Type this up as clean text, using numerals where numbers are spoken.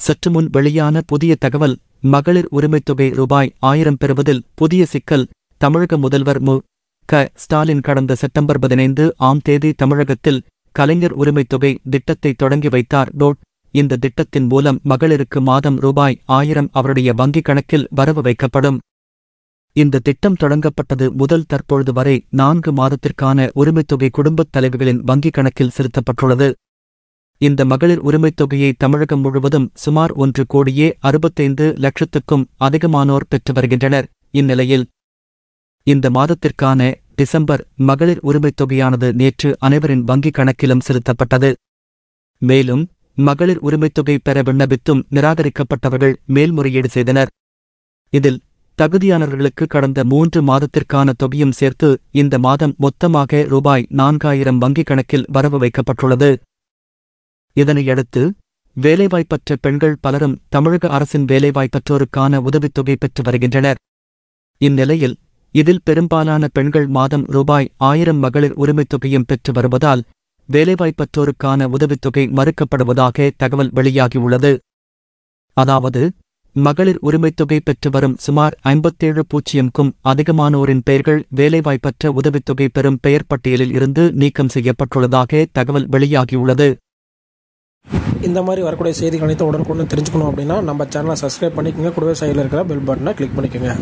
சற்று முன் வெளியான புதிய தகவல். மகளிர் உரிமைத்தொகை ரூபாய் 1000 பெறுவதில் புதிய சிக்கல். தமிழக முதல்வர் மு.க. ஸ்டாலின் கடந்த செப்டம்பர் 15ஆம் தேதி தமிழகத்தில் கலைஞர் உரிமைத்தொகை திட்டத்தை தொடங்கி வைத்தார். இந்த திட்டத்தின் மூலம் மகளிருக்கு மாதம் ரூபாய் 1000 அவருடைய வங்கிக் கணக்கில் வரவு வைக்கப்படும். இந்த திட்டம் தொடங்கப்பட்டது முதல் தற்பொழுது வரை 4 மாதத்திற்கான உரிமைத்தொகை குடும்பத் தலைவிகளின் வங்கிக் கணக்கில் செலுத்தப்பட்டுள்ளது. இந்த மகளிர் உரிமைத்தொகையை தமிழகம் முழுவதும் சுமார் 1,65,00,000க்கும் அதிகமானோர் பெற்று வருகின்றனர். இந்நிலையில் இந்த மாதத்திற்கான டிசம்பர் மகளிர் உரிமைத்தொகையானது நேற்று அனைவரின் வங்கிக் கணக்கிலும் செலுத்தப்பட்டது. மேலும் மகளிர் உரிமைத்தொகை பெற விண்ணப்பித்தும் நிராகரிக்கப்பட்டவர்கள் மேல்முறையீடு செய்தனர். இதில் தகுதியானவர்களுக்கு கடந்த 3 மாதத்திற்கான தொகையும் சேர்த்து இந்த மாதம் மொத்தமாக ரூபாய் 4000 வங்கிக் கணக்கில் வரவு வைக்கப்பட்டுள்ளது. இதனையடுத்து வேலைவாய்ப்பற்ற பெண்கள் பலரும் தமிழக அரசின் வேலைவாய்ப்பற்றோருக்கான உதவித்தொகை பெற்று வருகின்றனர். இந்நிலையில் இதில் பெரும்பாலான பெண்கள் மாதம் ரூபாய் 1000 மகளிர் உரிமைத்தொகையும் பெற்று வருவதால் வேலைவாய்ப்பற்றோருக்கான உதவித்தொகை மறுக்கப்படுவதாக தகவல் வெளியாகியுள்ளது. அதாவது மகளிர் உரிமைத்தொகை பெற்று வரும் சுமார் 57,000க்கும் அதிகமானோரின் பெயர்கள் வேலைவாய்ப்பற்ற உதவித்தொகை பெறும் பெயர் பட்டியலில் இருந்து நீக்கம் செய்யப்பட்டுள்ளதாக தகவல் வெளியாகியுள்ளது. இந்த மாதிரி வரக்கூடிய செய்திகள் அனைத்து உடனுக்குடன் தெரிஞ்சுக்கணும் அப்படின்னா நம்ம சேனலை சப்ஸ்கிரைப் பண்ணிக்கோங்க. கூடவே சைடில் இருக்கிற பெல் பட்டனை கிளிக் பண்ணிக்கோங்க.